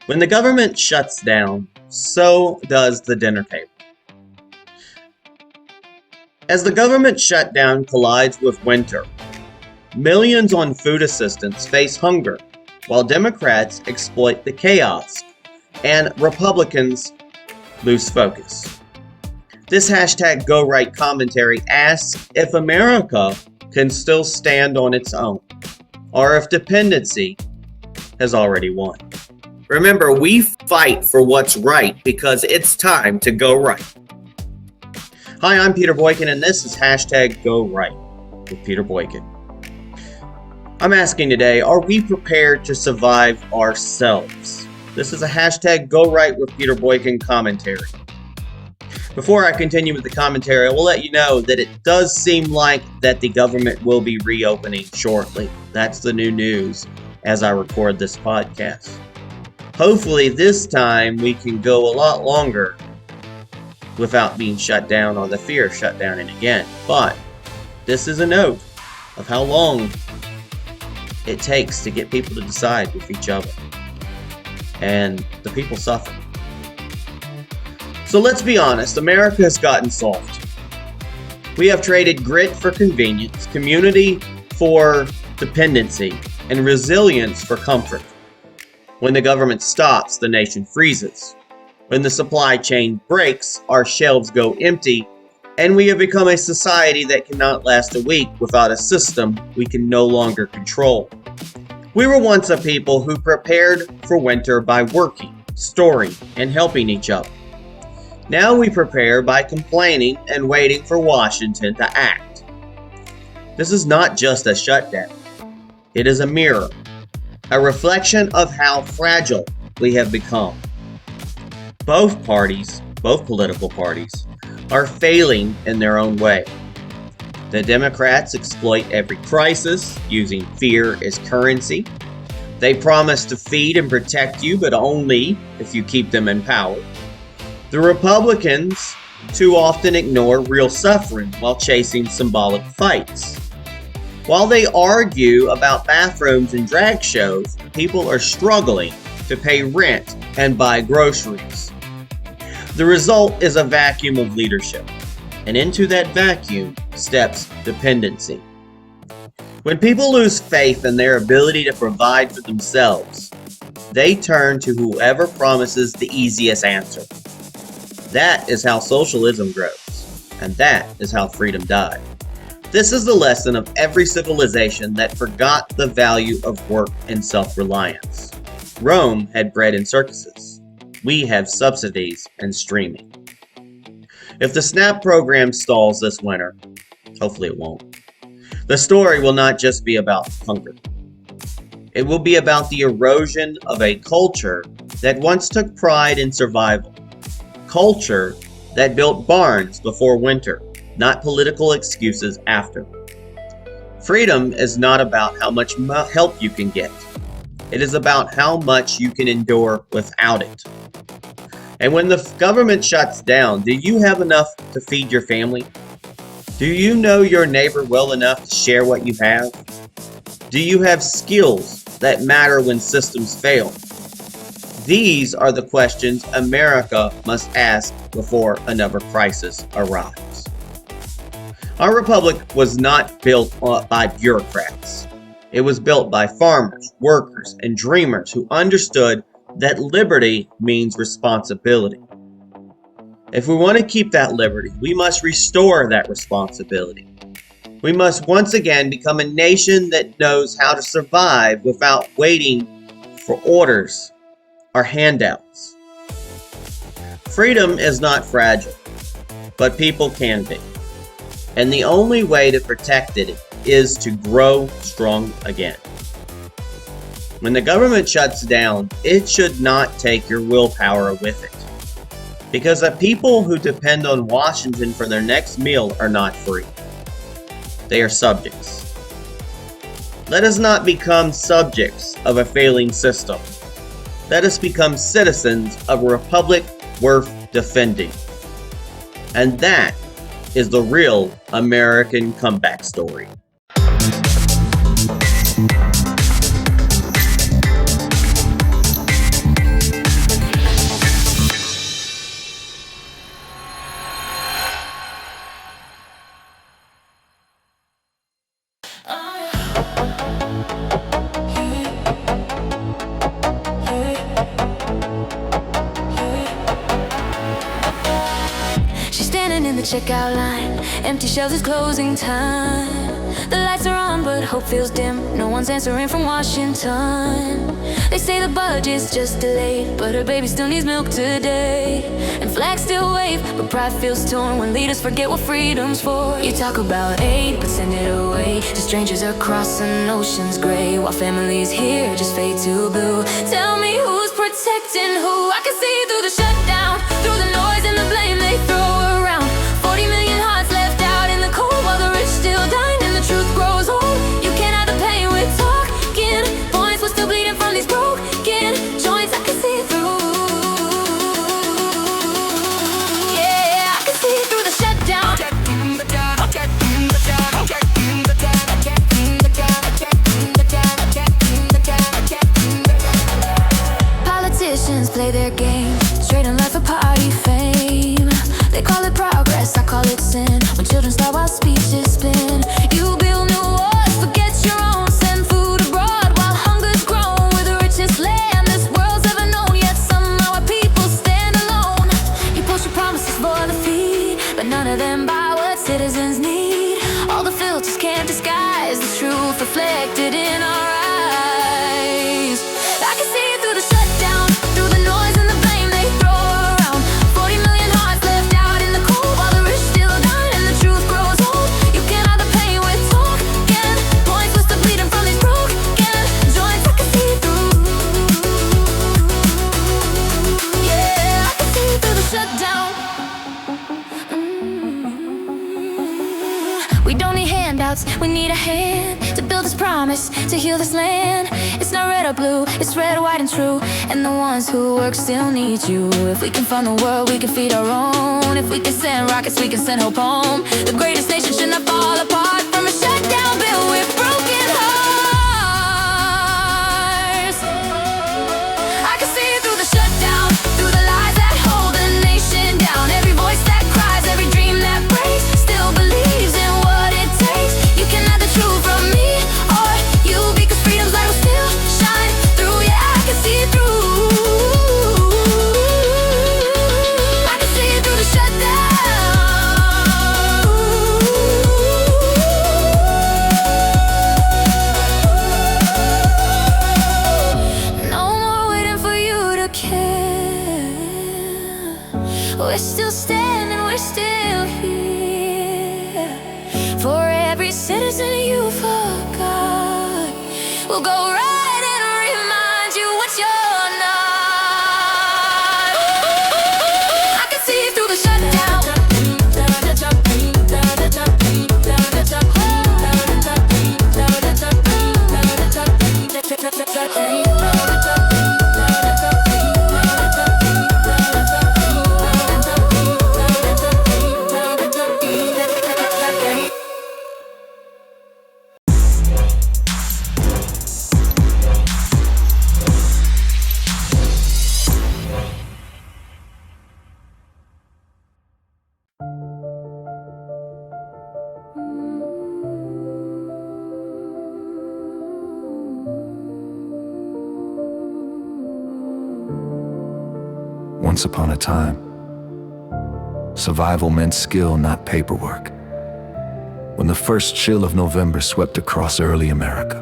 When the government shuts down, so does the dinner table. As the government shutdown collides with winter, millions on food assistance face hunger, while Democrats exploit the chaos and Republicans lose focus. This hashtag Go Right commentary asks if America can still stand on its own, or if dependency has already won. Remember, we fight for what's right because it's time to go right. Hi, I'm Peter Boykin, and this is hashtag Go Right with Peter Boykin. I'm asking today, are we prepared to survive ourselves? This is a hashtag Go Right with Peter Boykin commentary. Before I continue with the commentary, I will let you know that it does seem like that the government will be reopening shortly. That's the new news as I record this podcast. Hopefully this time we can go a lot longer without being shut down or the fear of shutdowning again. But this is a note of how long it takes to get people to decide with each other. And the people suffer. So let's be honest, America has gotten soft. We have traded grit for convenience, community for dependency, and resilience for comfort. When the government stops, the nation freezes. When the supply chain breaks, our shelves go empty, and we have become a society that cannot last a week without a system we can no longer control. We were once a people who prepared for winter by working, storing, and helping each other. Now we prepare by complaining and waiting for Washington to act. This is not just a shutdown. It is a mirror, a reflection of how fragile we have become. Both political parties, are failing in their own way. The Democrats exploit every crisis using fear as currency. They promise to feed and protect you, but only if you keep them in power. The Republicans too often ignore real suffering while chasing symbolic fights. While they argue about bathrooms and drag shows, people are struggling to pay rent and buy groceries. The result is a vacuum of leadership, and into that vacuum steps dependency. When people lose faith in their ability to provide for themselves, they turn to whoever promises the easiest answer. That is how socialism grows, and that is how freedom died. This is the lesson of every civilization that forgot the value of work and self-reliance. Rome had bread and circuses. We have subsidies and streaming. If the SNAP program stalls this winter, hopefully it won't, the story will not just be about hunger. It will be about the erosion of a culture that once took pride in survival. Culture that built barns before winter, not political excuses after. Freedom is not about how much help you can get. It is about how much you can endure without it. And when the government shuts down, do you have enough to feed your family? Do you know your neighbor well enough to share what you have? Do you have skills that matter when systems fail? These are the questions America must ask before another crisis arrives. Our republic was not built by bureaucrats. It was built by farmers, workers, and dreamers who understood that liberty means responsibility. If we want to keep that liberty, we must restore that responsibility. We must once again become a nation that knows how to survive without waiting for orders or handouts. Freedom is not fragile, but people can be. And the only way to protect it is to grow strong again. When the government shuts down, it should not take your willpower with it. Because the people who depend on Washington for their next meal are not free. They are subjects. Let us not become subjects of a failing system. Let us become citizens of a republic worth defending. And that is the real American comeback story. the checkout line. Empty shelves, it's closing time. The lights are on, but hope feels dim. No one's answering from Washington. They say the budget's just delayed, but her baby still needs milk today. And flags still wave, but pride feels torn when leaders forget what freedom's for. You talk about aid, but send it away to strangers across an ocean's gray, while families here just fade to blue. Tell me who's protecting who? I can see through the shutdown, through the noise and the blame they throw around. 40 million hearts left out in the cold, while the rich still dying and the truth grows old. You can't have the pain with talking points. We're still bleeding from these broken joints. I can see through. Yeah, I can see through the shutdown. Politicians play their game, trading life for party fame. They call it progress, I call it sin. When children start while speeches spin. You build new wars, forget your own. Send food abroad while hunger's grown. We're the richest land this world's ever known, yet somehow our people stand alone. You push your promises for the feed, but none of them buy what citizens need. All the filters can't disguise the truth reflected in our eyes. I can see it through the shutdown, through the noise and the blame they throw around. 40 million hearts left out in the cold, while the rich still dying and the truth grows old. You can't hide the pain with talking points. We're still bleeding from these broken joints. I can see through. Yeah, I can see through the shutdown. We don't need handouts, we need a hand to build this promise, to heal this land. It's not red or blue, it's red, white and true. And the ones who work still need you. If we can fund the world, we can feed our own. If we can send rockets, we can send hope home. The greatest nation should not fall apart from a shutdown built with broken hearts. I can see through the shutdown, through the lies that hold the nation down. Every voice that cries, every dream that breaks, still believes in what it takes. You can have the truth from me or you, because freedom's light will still shine through. Yeah, I can see through. I can see through the shutdown. No more waiting for you to care. We're still standing, we're still here. For every citizen you forgot, we'll go right and remind you what you're not. I can see through the shutdown. Once upon a time, survival meant skill, not paperwork. When the first chill of November swept across early America,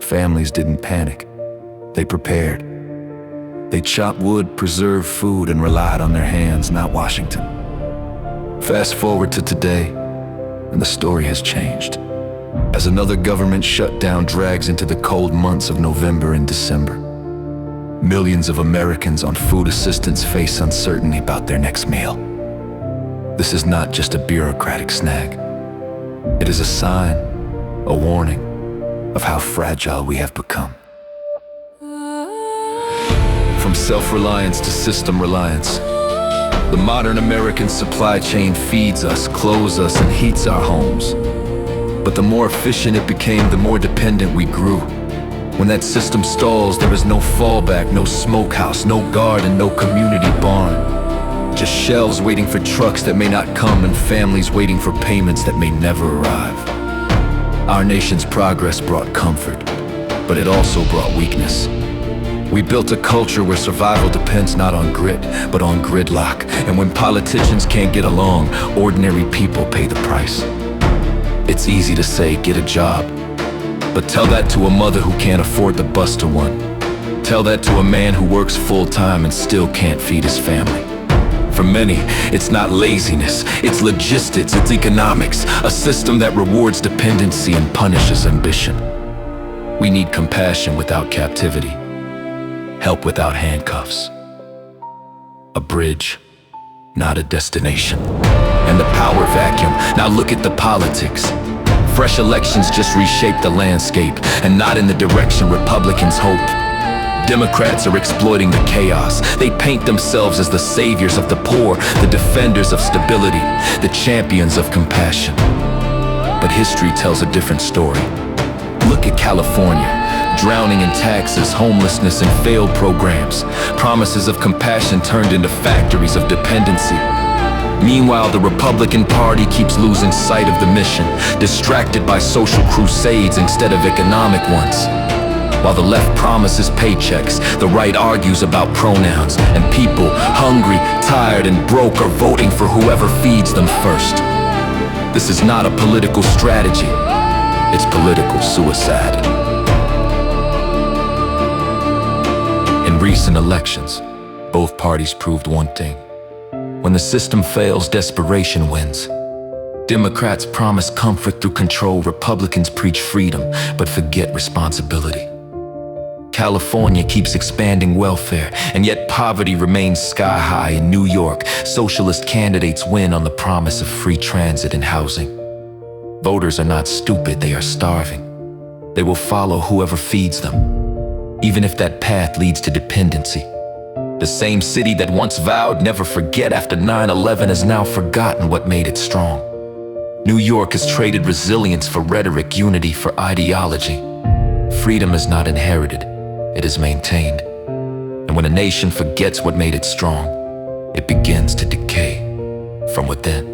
families didn't panic. They prepared. They chopped wood, preserved food, and relied on their hands, not Washington. Fast forward to today, and the story has changed. As another government shutdown drags into the cold months of November and December, millions of Americans on food assistance face uncertainty about their next meal. This is not just a bureaucratic snag. It is a sign, a warning of how fragile we have become. From self-reliance to system reliance, the modern American supply chain feeds us, clothes us, and heats our homes. But the more efficient it became, the more dependent we grew. When that system stalls, there is no fallback, no smokehouse, no guard, and no community barn. Just shelves waiting for trucks that may not come, and families waiting for payments that may never arrive. Our nation's progress brought comfort, but it also brought weakness. We built a culture where survival depends not on grit, but on gridlock. And when politicians can't get along, ordinary people pay the price. It's easy to say, get a job. But tell that to a mother who can't afford the bus to one. Tell that to a man who works full-time and still can't feed his family. For many, it's not laziness, it's logistics, it's economics, a system that rewards dependency and punishes ambition. We need compassion without captivity, help without handcuffs, a bridge, not a destination. And the power vacuum, now look at the politics. Fresh elections just reshape the landscape, and not in the direction Republicans hope. Democrats are exploiting the chaos. They paint themselves as the saviors of the poor, the defenders of stability, the champions of compassion. But history tells a different story. Look at California, drowning in taxes, homelessness, and failed programs. Promises of compassion turned into factories of dependency. Meanwhile, the Republican Party keeps losing sight of the mission, distracted by social crusades instead of economic ones. While the left promises paychecks, the right argues about pronouns, and people, hungry, tired, and broke, are voting for whoever feeds them first. This is not a political strategy, it's political suicide. In recent elections, both parties proved one thing. When the system fails, desperation wins. Democrats promise comfort through control, Republicans preach freedom, but forget responsibility. California keeps expanding welfare, and yet poverty remains sky high. In New York, socialist candidates win on the promise of free transit and housing. Voters are not stupid, they are starving. They will follow whoever feeds them, even if that path leads to dependency. The same city that once vowed never forget after 9/11 has now forgotten what made it strong. New York has traded resilience for rhetoric, unity for ideology. Freedom is not inherited, it is maintained. And when a nation forgets what made it strong, it begins to decay from within.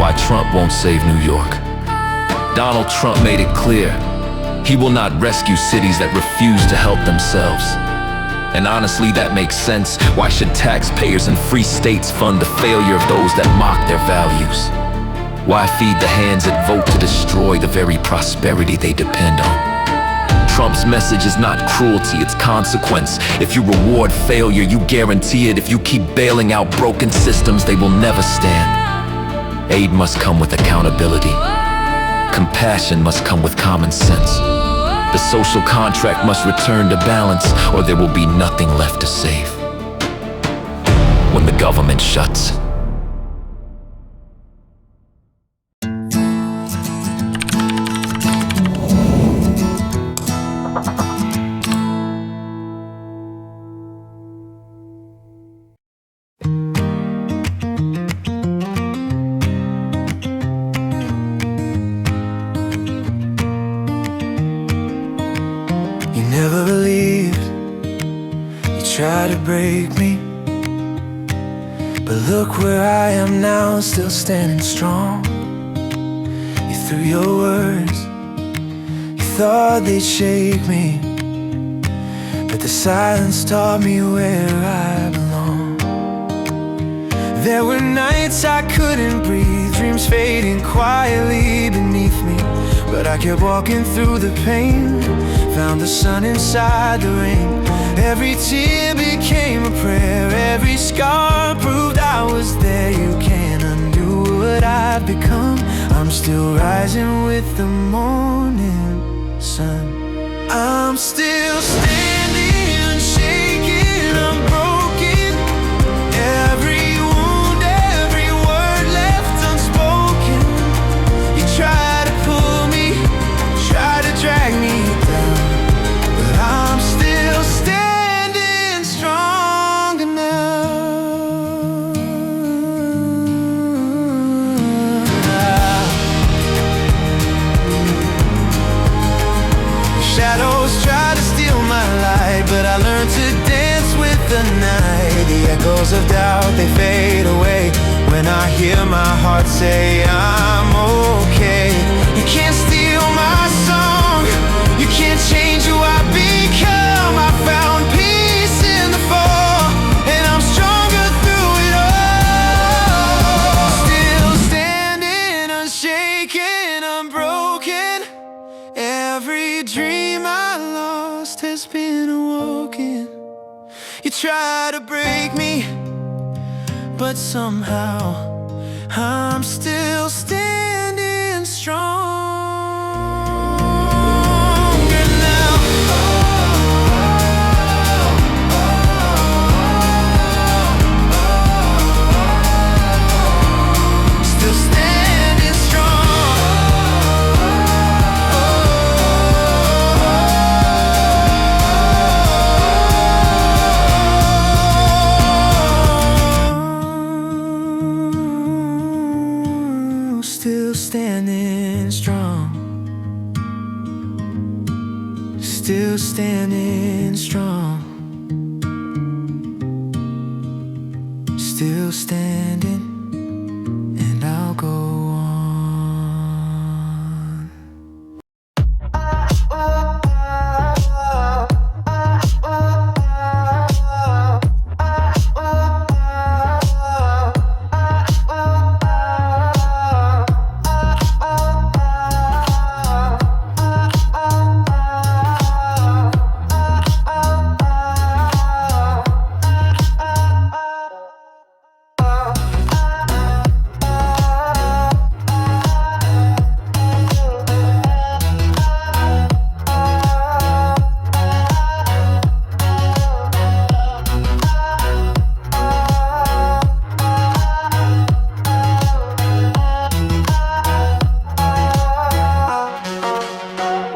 Why Trump won't save New York? Donald Trump made it clear, he will not rescue cities that refuse to help themselves. And honestly, that makes sense. Why should taxpayers and free states fund the failure of those that mock their values? Why feed the hands that vote to destroy the very prosperity they depend on? Trump's message is not cruelty, it's consequence. If you reward failure, you guarantee it. If you keep bailing out broken systems, they will never stand. Aid must come with accountability. Compassion must come with common sense. The social contract must return to balance, or there will be nothing left to save. When the government shuts, never believed you tried to break me, but look where I am now, still standing strong. You threw your words, you thought they'd shake me, but the silence taught me where I belong. There were nights I couldn't breathe, dreams fading quietly beneath me, but I kept walking through the pain, found the sun inside the rain. Every tear became a prayer, every scar proved I was there. You can't undo what I've become, I'm still rising with the morning sun. I'm still standing, unshaken, unbroken. Every wound, every word left unspoken. You try to pull me, try to drag me down, but I'm still standing stronger now. Shadows try to steal my light, but I learned to dance with the night. The echoes of doubt, they fade away when I hear my heart say I'm okay. You can't steal my song, you can't change who I become. walking. You try to break me, but somehow I'm still standing strong. Still standing strong. Still standing strong. Still standing, and I'll go on.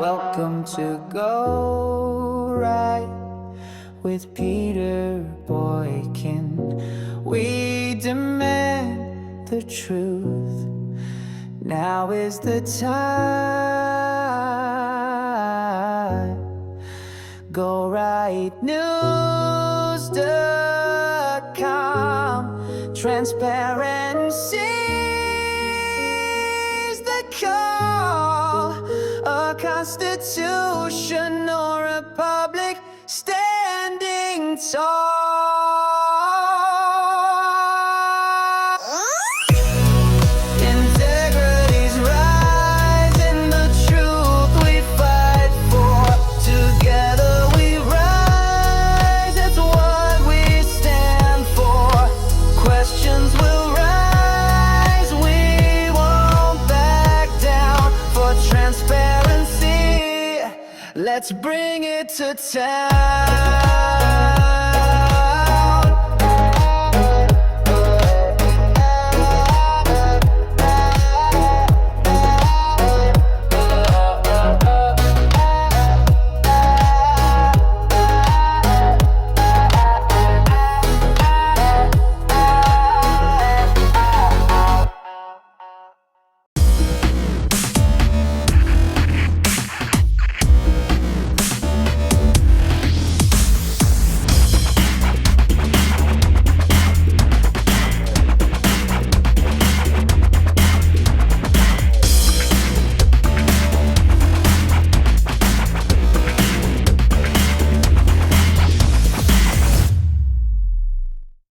Welcome to Go Right with Peter Boykin. We demand the truth. Now is the time. Go Right News.com. Transparency is the call. A constitutional republic standing tall. Integrity's rising, the truth we fight for. Together we rise, that's what we stand for. Questions will rise, we won't back down. For transparency, let's bring it to town.